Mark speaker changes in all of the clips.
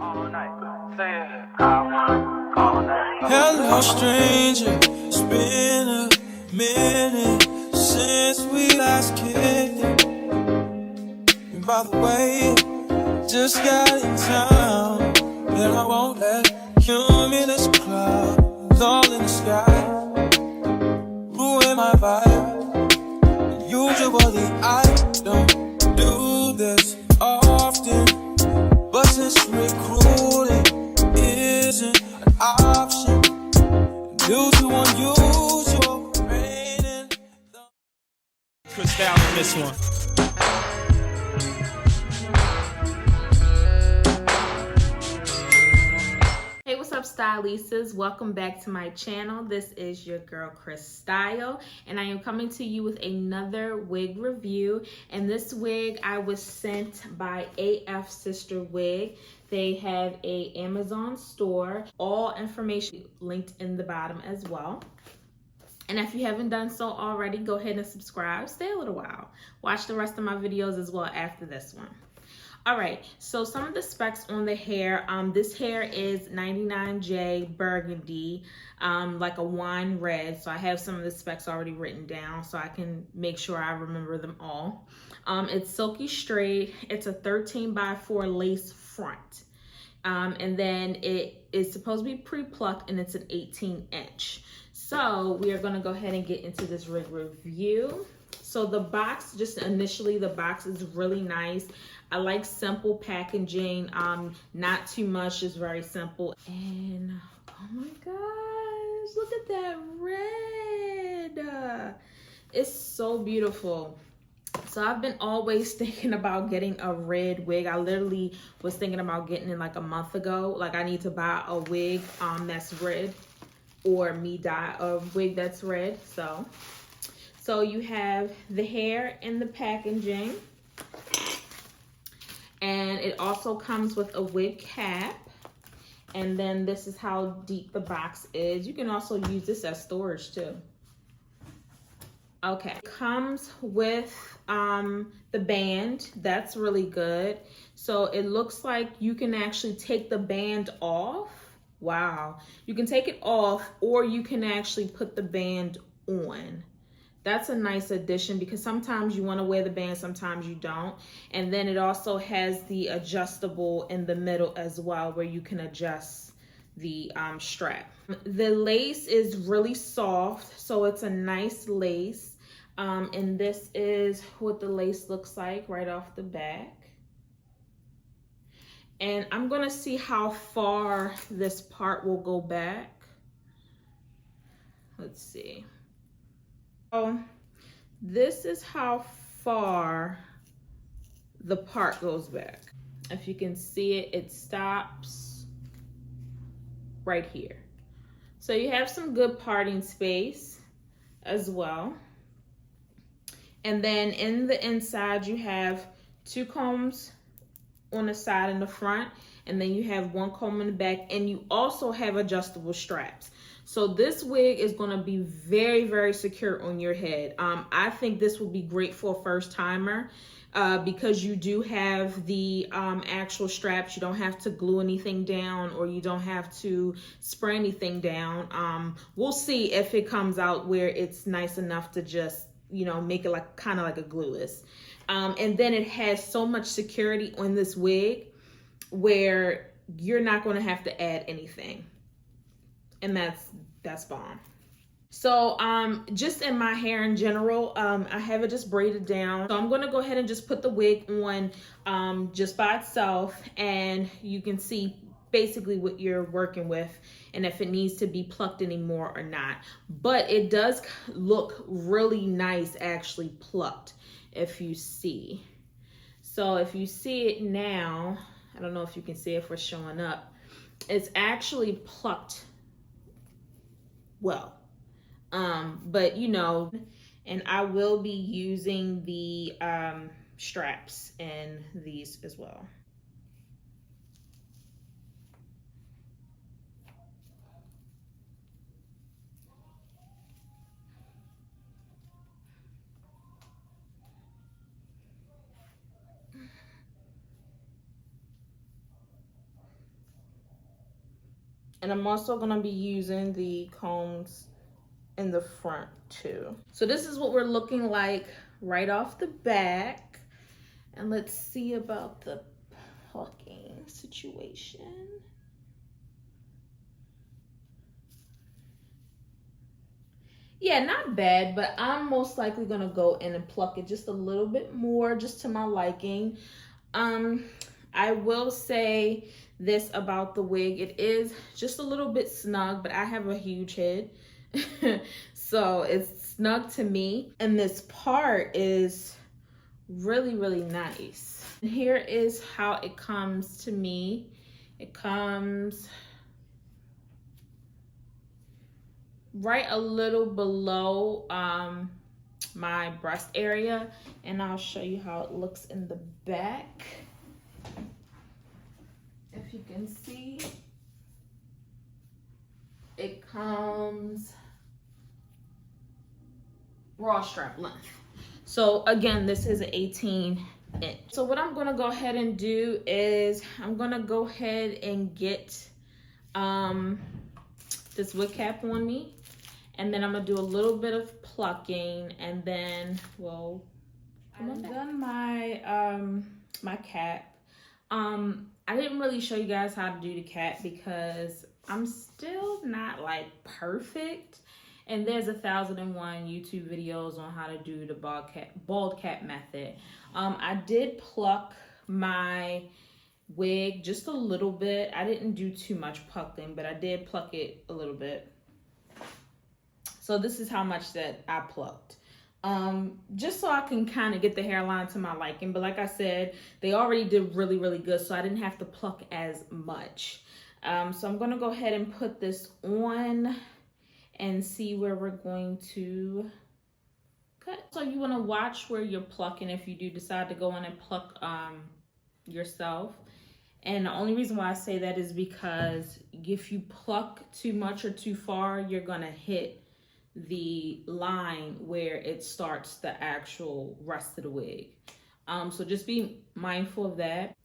Speaker 1: all night. Say it, I want all night.
Speaker 2: Hello, stranger. It's been a minute since we last kicked it. And by the way, just got in town, and I won't let cumulus clouds all in the sky ruin my vibe. Usually I don't do this often, but since recruiting isn't an option due to unusual rain and Crystal in this one.
Speaker 3: Hey, what's up, stylistas? Welcome back to my channel. This is your girl Crystal, and I am coming to you with another wig review. And this wig I was sent by AFSISTER Wig. They have a Amazon store. All information linked in the bottom as well. And if you haven't done so already, go ahead and subscribe. Stay a little while. Watch the rest of my videos as well after this one. All right, so some of the specs on the hair. This hair is 99J Burgundy, like a wine red. So I have some of the specs already written down so I can make sure I remember them all. It's silky straight. It's a 13x4 lace front. And then it is supposed to be pre-plucked, and it's an 18-inch. So we are gonna go ahead and get into this wig review. So the box, just initially, the box is really nice. I like simple packaging, not too much, just very simple. And oh my gosh, look at that red. It's so beautiful. So I've been always thinking about getting a red wig. I literally was thinking about getting it like a month ago. Like I need to buy a wig that's red, or me dye a wig that's red. So you have the hair in the packaging, and it also comes with a wig cap. And then this is how deep the box is. You can also use this as storage too. Okay, it comes with the band. That's really good. So it looks like you can actually take the band off. Wow, you can take it off, or you can actually put the band on. That's a nice addition, because sometimes you want to wear the band, sometimes you don't. And then it also has the adjustable in the middle as well, where you can adjust the strap. The lace is really soft, so it's a nice lace. And this is what the lace looks like right off the back. And I'm gonna see how far this part will go back. Let's see. So this is how far the part goes back. If you can see it, it stops right here. So you have some good parting space as well. And then in the inside, you have two combs on the side and the front, and then you have one comb in the back, and you also have adjustable straps. So this wig is going to be very, very secure on your head. I think this will be great for a first timer because you do have the actual straps. You don't have to glue anything down, or you don't have to spray anything down. We'll see if it comes out where it's nice enough to just, you know, make it like kind of like a glueless. And then it has so much security on this wig where you're not going to have to add anything. And that's bomb. So just in my hair in general, I have it just braided down. So I'm going to go ahead and just put the wig on just by itself, and you can see basically what you're working with and if it needs to be plucked anymore or not. But it does look really nice actually plucked, if you see. So if you see it now, I don't know if you can see if we're showing up, it's actually plucked well. But you know, and I will be using the straps in these as well. And I'm also gonna be using the combs in the front too. So this is what we're looking like right off the back. And let's see about the plucking situation. Yeah, not bad, but I'm most likely gonna go in and pluck it just a little bit more, just to my liking. I will say this about the wig. It is just a little bit snug, but I have a huge head. So it's snug to me. And this part is really, really nice. And here is how it comes to me. It comes right a little below my breast area, and I'll show you how it looks in the back. If you can see, it comes raw strap length. So again, this is an 18 inch. So what I'm gonna go ahead and do is I'm gonna go ahead and get this wig cap on me, and then I'm gonna do a little bit of plucking, and then well, I've done my my cap. I didn't really show you guys how to do the cap because I'm still not like perfect, and there's 1,001 YouTube videos on how to do the bald cap method. I did pluck my wig just a little bit. I didn't do too much plucking, but I did pluck it a little bit. So this is how much that I plucked. Just so I can kind of get the hairline to my liking. But like I said, they already did really, really good, so I didn't have to pluck as much. So I'm going to go ahead and put this on and see where we're going to cut. So you want to watch where you're plucking if you do decide to go in and pluck yourself. And the only reason why I say that is because if you pluck too much or too far, you're going to hit the line where it starts the actual rest of the wig. So just be mindful of that.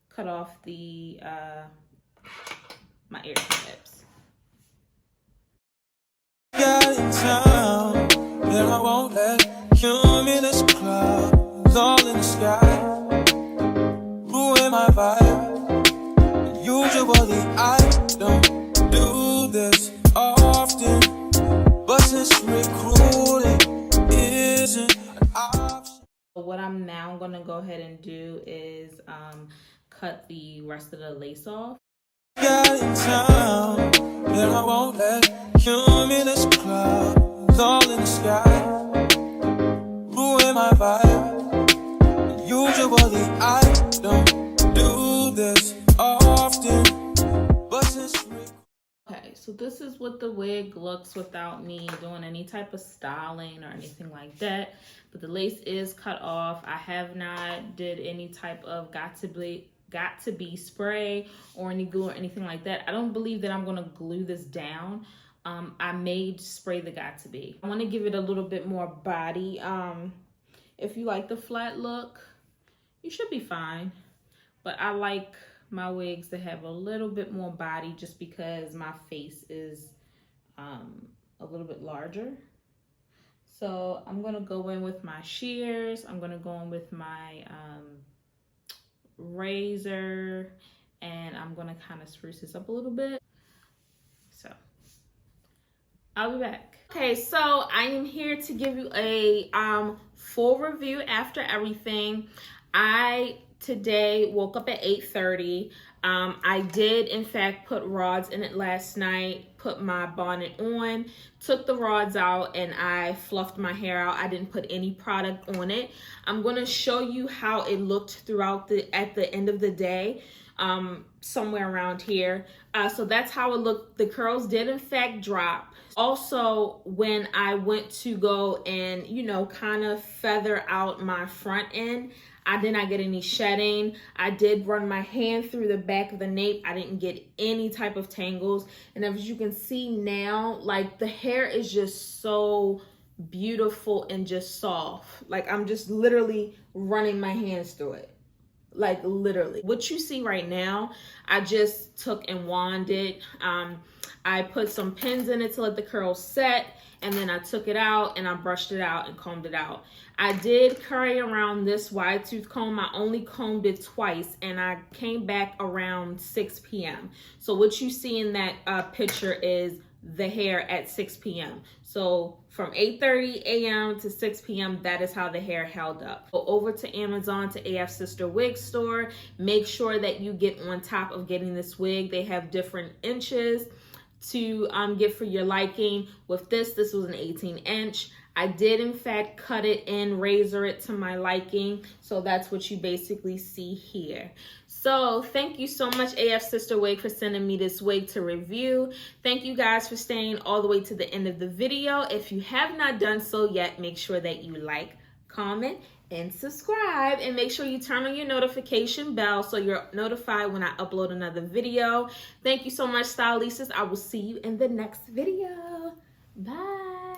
Speaker 3: Cut off the my ear tabs.
Speaker 2: Got in town, and I won't let cumulus clouds all in the sky ruin my vibe. Usually I don't do this often, but since recruiting isn't an option.
Speaker 3: What I'm now gonna go ahead and do is cut the rest of the lace off.
Speaker 2: Got in town, and I won't let cumulus clouds all in the sky ruin my vibe. Usually I don't do this often, but since
Speaker 3: okay, so this is what the wig looks without me doing any type of styling or anything like that. But the lace is cut off. I have not did any type of got to be spray or any glue or anything like that. I don't believe that I'm gonna glue this down. I may spray the got to be. I want to give it a little bit more body. If you like the flat look, you should be fine. But I like my wigs to have a little bit more body just because my face is a little bit larger. So I'm gonna go in with my shears. I'm gonna go in with my razor, and I'm gonna kind of spruce this up a little bit. So I'll be back. Okay, so I am here to give you a full review after everything. I today woke up at 8:30. I did in fact put rods in it last night, put my bonnet on, took the rods out, and I fluffed my hair out. I didn't put any product on it. I'm going to show you how it looked throughout at the end of the day, somewhere around here. So that's how it looked. The curls did in fact drop. Also, when I went to go and, you know, kind of feather out my front end, I did not get any shedding. I did run my hand through the back of the nape. I didn't get any type of tangles. And as you can see now, like the hair is just so beautiful and just soft. Like I'm just literally running my hands through it. like literally. What you see right now, I just took and wanded. I put some pins in it to let the curls set, and then I took it out and I brushed it out and combed it out. I did carry around this wide tooth comb. I only combed it twice, and I came back around 6 p.m. So what you see in that picture is the hair at 6 p.m. So from 8:30 a.m. to 6 p.m., that is how the hair held up. Go over to Amazon, to AF Sister Wig Store. Make sure that you get on top of getting this wig. They have different inches to get for your liking. With this was an 18-inch. I did in fact cut it and razor it to my liking. So that's what you basically see here. So thank you so much, AF Sister Wig, for sending me this wig to review. Thank you guys for staying all the way to the end of the video. If you have not done so yet, make sure that you like, comment, and subscribe, and make sure you turn on your notification bell so you're notified when I upload another video. Thank you so much, stylistas. I will see you in the next video. Bye.